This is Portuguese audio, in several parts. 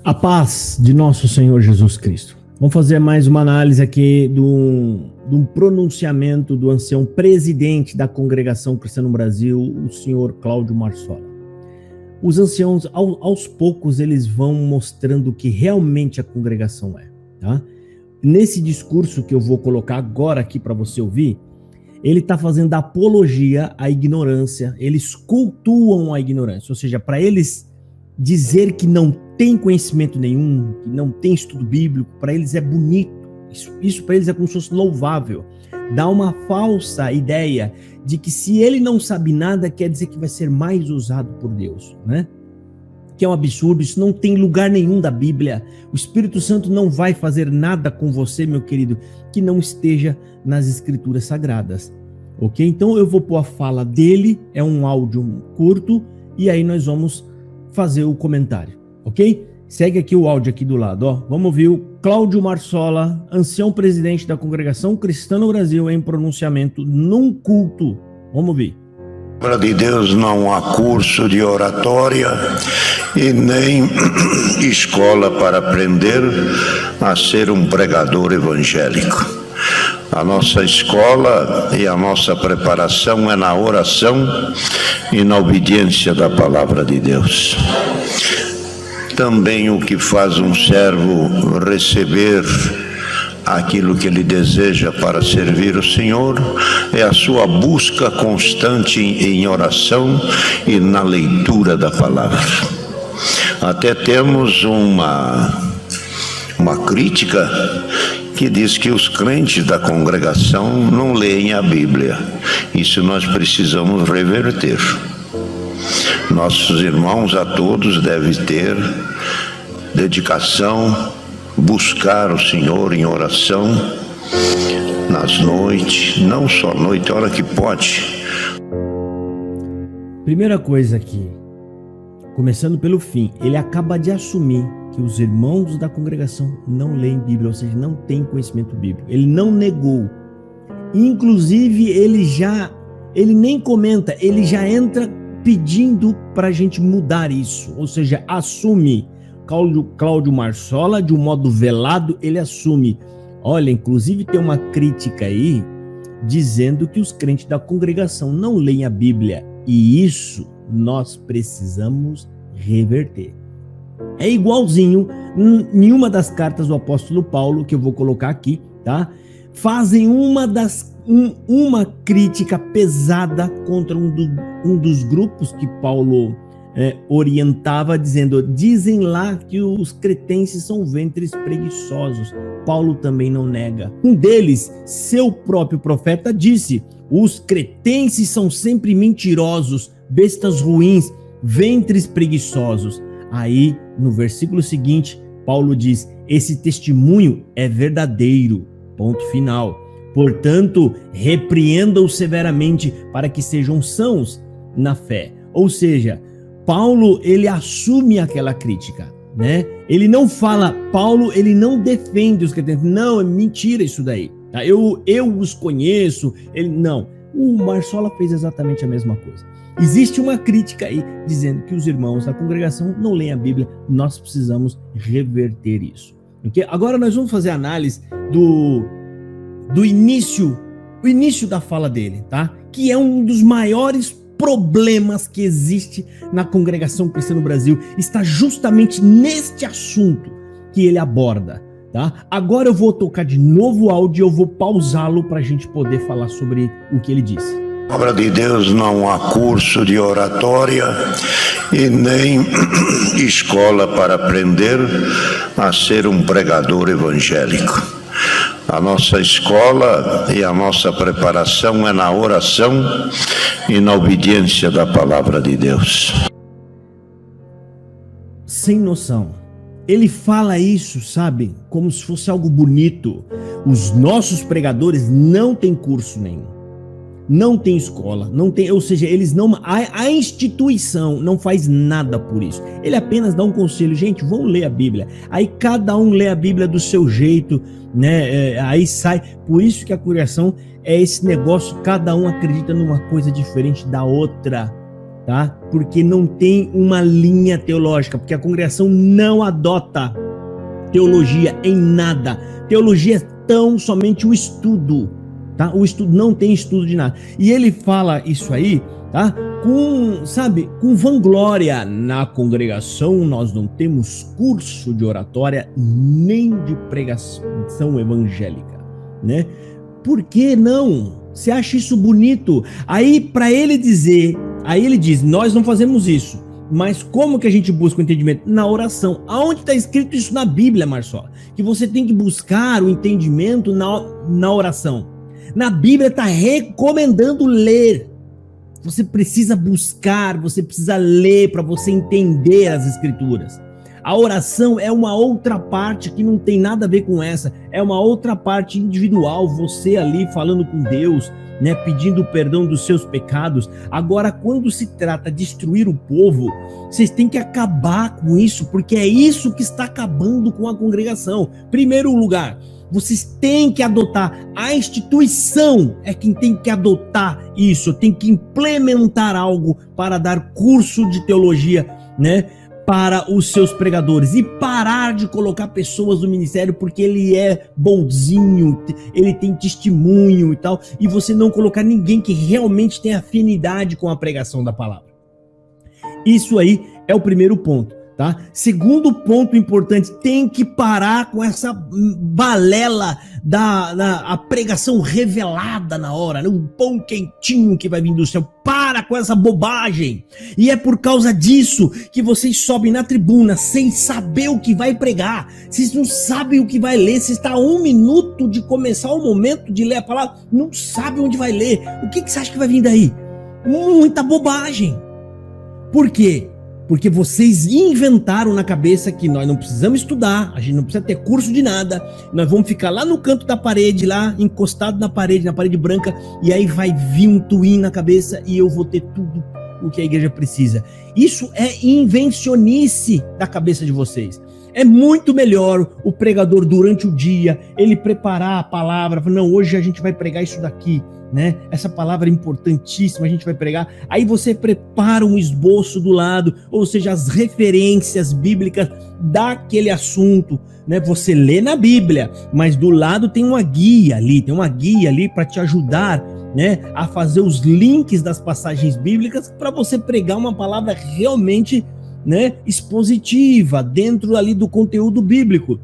A paz de nosso Senhor Jesus Cristo. Vamos fazer mais uma análise aqui de um pronunciamento do ancião presidente da Congregação Cristã no Brasil, o senhor Cláudio Marsola. Os anciãos, aos poucos, eles vão mostrando o que realmente a congregação é. Tá? Nesse discurso que eu vou colocar agora aqui para você ouvir, ele está fazendo apologia à ignorância, eles cultuam a ignorância, ou seja, para eles dizer que não tem conhecimento nenhum, que não tem estudo bíblico, para eles é bonito, isso para eles é como se fosse louvável. Dá uma falsa ideia de que se ele não sabe nada, quer dizer que vai ser mais usado por Deus, né? Que é um absurdo, isso não tem lugar nenhum da Bíblia. O Espírito Santo não vai fazer nada com você, meu querido, que não esteja nas Escrituras Sagradas, ok? Então eu vou pôr a fala dele, é um áudio curto, e aí nós vamos fazer o comentário, ok? Segue aqui o áudio aqui do lado, ó. Vamos ouvir o Cláudio Marsola, ancião presidente da Congregação Cristã no Brasil, em pronunciamento num culto. Vamos ouvir. Para de Deus não há curso de oratória e nem escola para aprender a ser um pregador evangélico. A nossa escola e a nossa preparação é na oração e na obediência da palavra de Deus. Também o que faz um servo receber aquilo que ele deseja para servir o Senhor é a sua busca constante em oração e na leitura da palavra. Até temos uma crítica que diz que os crentes da congregação não leem a Bíblia. Isso nós precisamos reverter. Nossos irmãos a todos devem ter dedicação, buscar o Senhor em oração, nas noites, não só noite, a hora que pode. Primeira coisa aqui, começando pelo fim, ele acaba de assumir que os irmãos da congregação não leem Bíblia, ou seja, não têm conhecimento bíblico. Ele não negou. Inclusive, ele nem comenta, ele já entra pedindo para a gente mudar isso, ou seja, assume. Cláudio Marsola, de um modo velado, ele assume. Olha, inclusive tem uma crítica aí, dizendo que os crentes da congregação não leem a Bíblia, e isso nós precisamos reverter. É igualzinho em uma das cartas do apóstolo Paulo, que eu vou colocar aqui, tá? Fazem uma crítica pesada contra um dos grupos que Paulo orientava, dizem lá que os cretenses são ventres preguiçosos. Paulo também não nega. Um deles, seu próprio profeta, disse: os cretenses são sempre mentirosos, bestas ruins, ventres preguiçosos. Aí, no versículo seguinte, Paulo diz: esse testemunho é verdadeiro, ponto final. Portanto, repreenda-os severamente para que sejam sãos na fé. Ou seja, Paulo, ele assume aquela crítica, né? Ele não fala, Paulo, ele não defende os crentes. Não, é mentira isso daí. Tá? Eu os conheço. Não, o Marsola fez exatamente a mesma coisa. Existe uma crítica aí dizendo que os irmãos da congregação não leem a Bíblia. Nós precisamos reverter isso. Okay? Agora nós vamos fazer a análise do início da fala dele, tá? Que é um dos maiores problemas que existe na Congregação Cristã no Brasil, está justamente neste assunto que ele aborda, tá? Agora eu vou tocar de novo o áudio e eu vou pausá-lo para a gente poder falar sobre o que ele disse. Obra de Deus não há curso de oratória e nem escola para aprender a ser um pregador evangélico. A nossa escola e a nossa preparação é na oração e na obediência da palavra de Deus. Sem noção. Ele fala isso, sabe, como se fosse algo bonito. Os nossos pregadores não têm curso nenhum. Não tem escola, não tem, ou seja, eles não, a instituição não faz nada por isso. Ele apenas dá um conselho: gente, vão ler a Bíblia. Aí cada um lê a Bíblia do seu jeito, né? Aí sai. Por isso que a congregação é esse negócio, cada um acredita numa coisa diferente da outra. tá? Porque não tem uma linha teológica, porque a congregação não adota teologia em nada. Teologia é tão somente o estudo, tá? O estudo não tem estudo de nada. E ele fala isso aí, tá? Com vanglória. Na congregação nós não temos curso de oratória nem de pregação evangélica, né? Por que não? Você acha isso bonito? Aí para ele dizer, aí ele diz, nós não fazemos isso. Mas como que a gente busca o entendimento? Na oração. Aonde está escrito isso na Bíblia, Marçola? Que você tem que buscar o entendimento na oração. Na Bíblia está recomendando ler. Você precisa buscar, você precisa ler para você entender as Escrituras. A oração é uma outra parte que não tem nada a ver com essa. É uma outra parte individual, você ali falando com Deus, né, pedindo perdão dos seus pecados. Agora, quando se trata de destruir o povo, vocês têm que acabar com isso, porque é isso que está acabando com a congregação. Primeiro lugar, vocês têm que adotar, a instituição é quem tem que adotar isso, tem que implementar algo para dar curso de teologia, né, para os seus pregadores, e parar de colocar pessoas no ministério porque ele é bonzinho, ele tem testemunho e tal, e você não colocar ninguém que realmente tem afinidade com a pregação da palavra. Isso aí é o primeiro ponto, tá? Segundo ponto importante, tem que parar com essa balela da pregação revelada na hora, né? Um pão quentinho que vai vir do céu. Para com essa bobagem. E é por causa disso que vocês sobem na tribuna sem saber o que vai pregar. Vocês não sabem o que vai ler. Você está a 1 minuto de começar o momento de ler a palavra, não sabe onde vai ler. O que você acha que vai vir daí? Muita bobagem. Por quê? Porque vocês inventaram na cabeça que nós não precisamos estudar, a gente não precisa ter curso de nada, nós vamos ficar lá no canto da parede, lá encostado na parede branca, e aí vai vir um twin na cabeça e eu vou ter tudo o que a igreja precisa. Isso é invencionice da cabeça de vocês. É muito melhor o pregador durante o dia, ele preparar a palavra, não, hoje a gente vai pregar isso daqui, né? Essa palavra é importantíssima, a gente vai pregar. Aí você prepara um esboço do lado, ou seja, as referências bíblicas daquele assunto, né? Você lê na Bíblia, mas do lado tem uma guia ali para te ajudar, né, a fazer os links das passagens bíblicas para você pregar uma palavra realmente, né, expositiva dentro ali do conteúdo bíblico.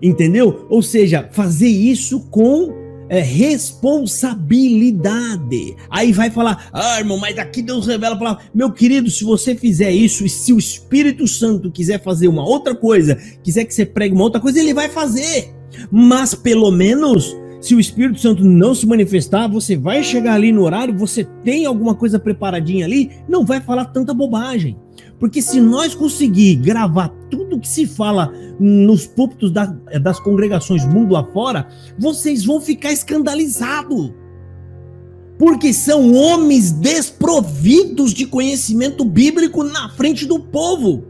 Entendeu? Ou seja, fazer isso com responsabilidade. Aí vai falar, irmão, mas aqui Deus revela a palavra. Meu querido, se você fizer isso, e se o Espírito Santo quiser fazer uma outra coisa, quiser que você pregue uma outra coisa, ele vai fazer. Mas pelo menos, se o Espírito Santo não se manifestar, você vai chegar ali no horário, você tem alguma coisa preparadinha ali, não vai falar tanta bobagem. Porque se nós conseguir gravar tudo que se fala nos púlpitos das congregações mundo afora, vocês vão ficar escandalizados. Porque são homens desprovidos de conhecimento bíblico na frente do povo.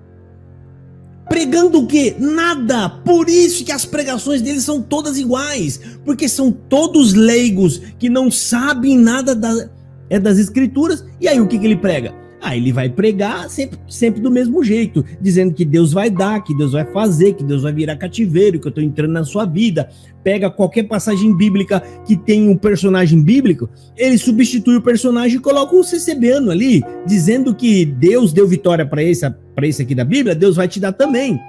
Pregando o quê? Nada. Por isso que as pregações deles são todas iguais. Porque são todos leigos que não sabem nada das escrituras. E aí o que ele prega? Ele vai pregar sempre do mesmo jeito, dizendo que Deus vai dar, que Deus vai fazer, que Deus vai virar cativeiro, que eu estou entrando na sua vida. Pega qualquer passagem bíblica que tem um personagem bíblico, ele substitui o personagem e coloca um CCBano ali, dizendo que Deus deu vitória para esse aqui da Bíblia, Deus vai te dar também.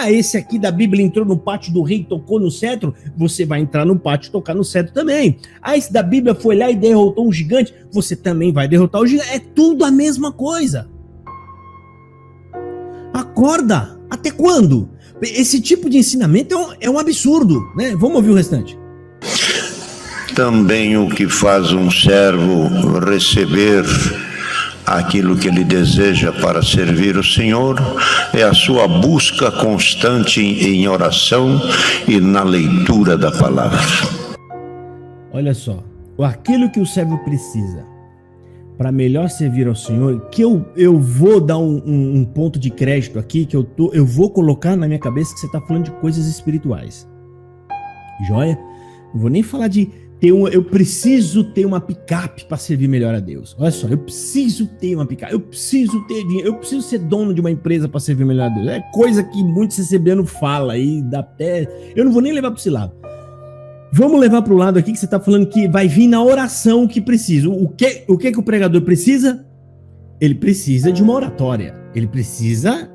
Esse aqui da Bíblia entrou no pátio do rei, tocou no cetro, você vai entrar no pátio e tocar no cetro também. Esse da Bíblia foi lá e derrotou um gigante, você também vai derrotar o gigante. É tudo a mesma coisa. Acorda! Até quando? Esse tipo de ensinamento é um absurdo, né? Vamos ouvir o restante. Também o que faz um servo receber aquilo que ele deseja para servir o Senhor é a sua busca constante em oração e na leitura da palavra. Olha só, aquilo que o servo precisa para melhor servir ao Senhor, que eu vou dar um ponto de crédito aqui, que eu vou colocar na minha cabeça que você está falando de coisas espirituais. Joia? Não vou nem falar de eu preciso ter uma picape para servir melhor a Deus. Olha só, eu preciso ter uma picape, eu preciso ter dinheiro, eu preciso ser dono de uma empresa para servir melhor a Deus. É coisa que muitos recebendo fala aí, dá até. Eu não vou nem levar para esse lado. Vamos levar para o lado aqui que você está falando que vai vir na oração que precisa. O que o pregador precisa? Ele precisa de uma oratória. Ele precisa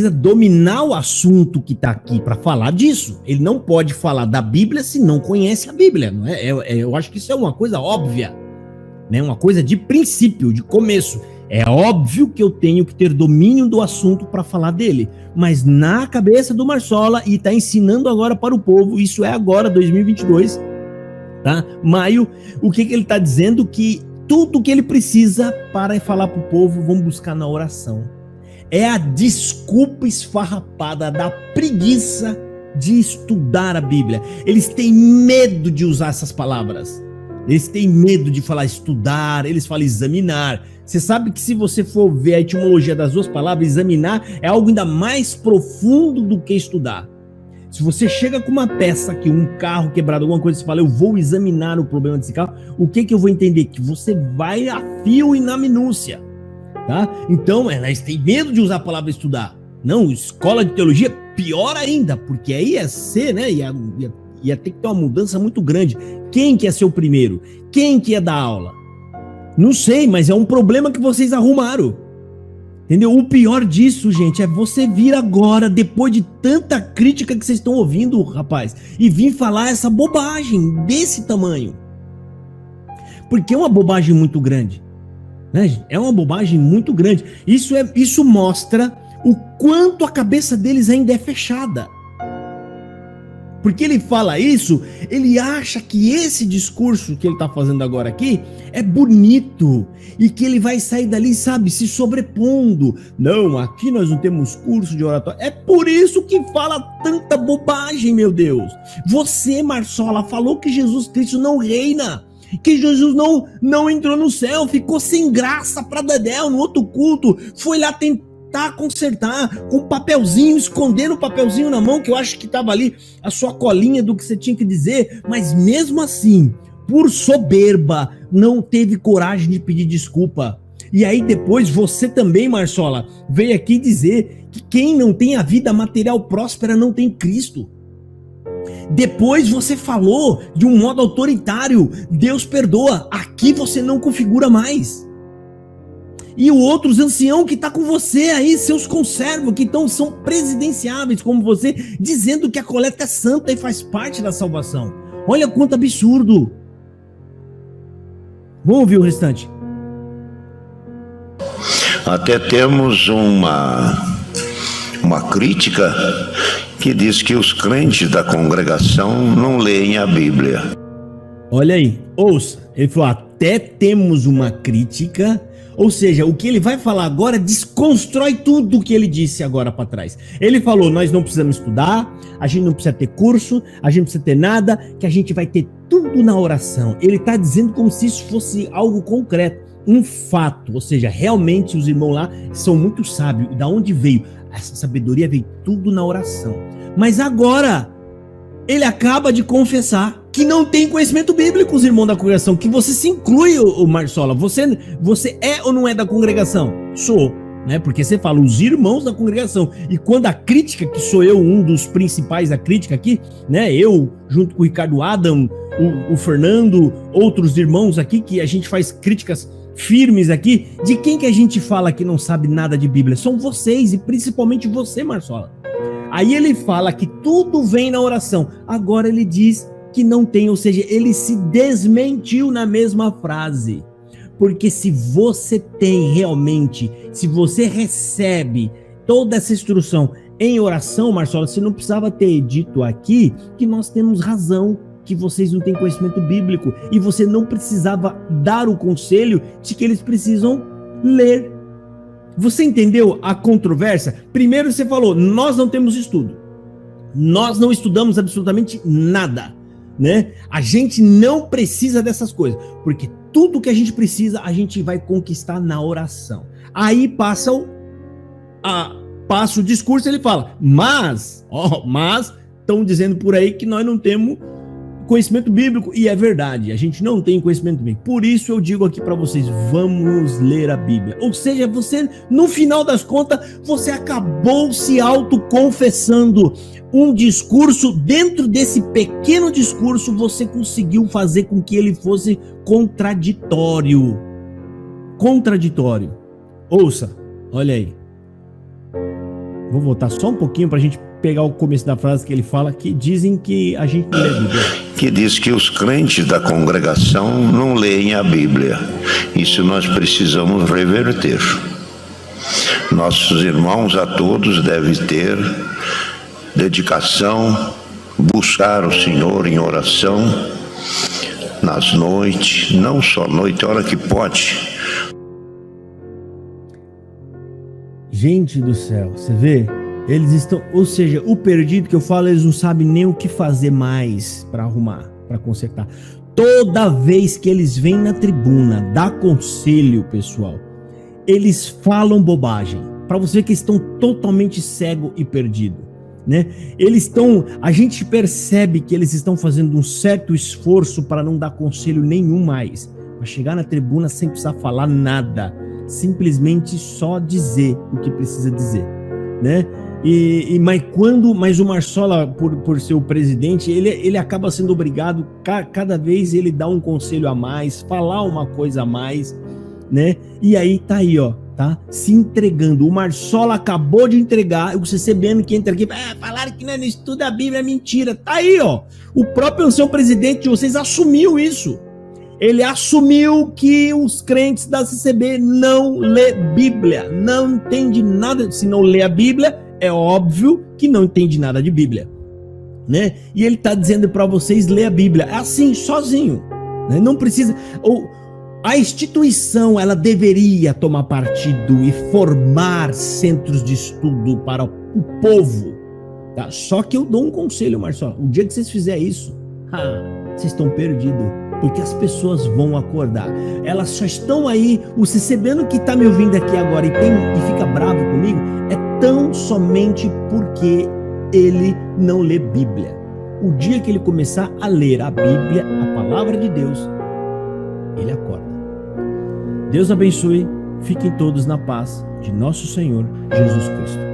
dominar o assunto que está aqui para falar disso. Ele não pode falar da Bíblia se não conhece a Bíblia. Não é? Eu acho que isso é uma coisa óbvia, né? Uma coisa de princípio, de começo. É óbvio que eu tenho que ter domínio do assunto para falar dele. Mas na cabeça do Marsola, e está ensinando agora para o povo, isso é agora, 2022, tá? Maio, o que ele está dizendo? Que tudo que ele precisa para falar para o povo, vamos buscar na oração. É a desculpa esfarrapada da preguiça de estudar a Bíblia. Eles têm medo de usar essas palavras. Eles têm medo de falar estudar, eles falam examinar. Você sabe que se você for ver a etimologia das duas palavras, examinar é algo ainda mais profundo do que estudar. Se você chega com uma peça aqui, um carro quebrado, alguma coisa, você fala, eu vou examinar o problema desse carro, o que eu vou entender? Que você vai a fio e na minúcia. Tá? Então, elas têm medo de usar a palavra estudar. Não, escola de teologia, pior ainda, porque aí ia ser, né? Ia ter que ter uma mudança muito grande. Quem que ia ser o primeiro? Quem que ia dar aula? Não sei, mas é um problema que vocês arrumaram. Entendeu? O pior disso, gente, é você vir agora, depois de tanta crítica que vocês estão ouvindo, rapaz, e vir falar essa bobagem desse tamanho. Porque é uma bobagem muito grande. Né? É uma bobagem muito grande. Isso mostra o quanto a cabeça deles ainda é fechada. Porque ele fala isso, ele acha que esse discurso que ele está fazendo agora aqui é bonito e que ele vai sair dali, sabe, se sobrepondo. Não, aqui nós não temos curso de oratória. É por isso que fala tanta bobagem, meu Deus. Você, Marsola, falou que Jesus Cristo não reina, que Jesus não entrou no céu, ficou sem graça para Dedéu no outro culto, foi lá tentar consertar com um papelzinho, escondendo o papelzinho na mão, que eu acho que estava ali a sua colinha do que você tinha que dizer, mas mesmo assim, por soberba, não teve coragem de pedir desculpa. E aí depois você também, Marsola, veio aqui dizer que quem não tem a vida material próspera não tem Cristo. Depois você falou de um modo autoritário, Deus perdoa, aqui você não configura mais. E o outro, os anciãos que está com você aí, seus conservos, que são presidenciáveis como você, dizendo que a coleta é santa e faz parte da salvação. Olha quanto absurdo. Vamos ouvir o restante. Até temos uma crítica que diz que os crentes da congregação não leem a Bíblia. Olha aí, ouça, ele falou, até temos uma crítica. Ou seja, o que ele vai falar agora desconstrói tudo o que ele disse agora para trás. Ele falou, nós não precisamos estudar, a gente não precisa ter curso, a gente não precisa ter nada, que a gente vai ter tudo na oração. Ele está dizendo como se isso fosse algo concreto, um fato. Ou seja, realmente os irmãos lá são muito sábios. E da onde veio? Essa sabedoria veio tudo na oração. Mas agora, ele acaba de confessar que não tem conhecimento bíblico, os irmãos da congregação, que você se inclui, o Marsola. Você é ou não é da congregação? Sou, né? Porque você fala, os irmãos da congregação. E quando a crítica, que sou eu um dos principais da crítica aqui, né? Eu, junto com o Ricardo Adam, o Fernando, outros irmãos aqui, que a gente faz críticas firmes aqui, de quem que a gente fala que não sabe nada de Bíblia? São vocês, e principalmente você, Marsola. Aí ele fala que tudo vem na oração. Agora ele diz que não tem, ou seja, ele se desmentiu na mesma frase. Porque se você tem realmente, se você recebe toda essa instrução em oração, Marsola, você não precisava ter dito aqui que nós temos razão, que vocês não têm conhecimento bíblico, e você não precisava dar o conselho de que eles precisam ler. Você entendeu a controvérsia? Primeiro você falou, nós não temos estudo. Nós não estudamos absolutamente nada, né? A gente não precisa dessas coisas, porque tudo que a gente precisa, a gente vai conquistar na oração. Aí passa o discurso, ele fala, mas estão dizendo por aí que nós não temos conhecimento bíblico, e é verdade, a gente não tem conhecimento bíblico. Por isso eu digo aqui para vocês, vamos ler a Bíblia. Ou seja, você, no final das contas, você acabou se autoconfessando um discurso. Dentro desse pequeno discurso, você conseguiu fazer com que ele fosse contraditório. Contraditório. Ouça, olha aí. Vou voltar só um pouquinho para a gente pegar o começo da frase que ele fala, que dizem que a gente não lê a Bíblia. Que diz que os crentes da congregação não leem a Bíblia. Isso nós precisamos reverter. Nossos irmãos a todos devem ter dedicação, buscar o Senhor em oração, nas noites, não só noite, a hora que pode. Gente do céu, você vê? Eles estão, ou seja, o perdido que eu falo, eles não sabem nem o que fazer mais para arrumar, para consertar. Toda vez que eles vêm na tribuna dar conselho, pessoal, eles falam bobagem. Para você ver que eles estão totalmente cego e perdido, né? Eles estão, a gente percebe que eles estão fazendo um certo esforço para não dar conselho nenhum mais, para chegar na tribuna sem precisar falar nada, simplesmente só dizer o que precisa dizer, né? Mas o Marsola, por ser o presidente, ele acaba sendo obrigado, cada vez ele dá um conselho a mais, falar uma coisa a mais, né? E aí tá aí, ó, tá? Se entregando. O Marsola acabou de entregar, o CCBN que entra aqui, falaram que não estuda a Bíblia, é mentira. Tá aí, ó. O próprio seu presidente de vocês assumiu isso. Ele assumiu que os crentes da CCB não lê Bíblia, não entende nada. Se não lê a Bíblia, é óbvio que não entende nada de Bíblia, né? E ele está dizendo para vocês ler a Bíblia, assim, sozinho, né? Não precisa. A instituição, ela deveria tomar partido e formar centros de estudo para o povo, tá? Só que eu dou um conselho, Marcelo, o dia que vocês fizerem isso, vocês estão perdidos, porque as pessoas vão acordar. Elas só estão aí, o CCBano que está me ouvindo aqui agora e fica bravo comigo, é tão somente porque ele não lê Bíblia. O dia que ele começar a ler a Bíblia, a palavra de Deus, ele acorda. Deus abençoe, fiquem todos na paz de nosso Senhor Jesus Cristo.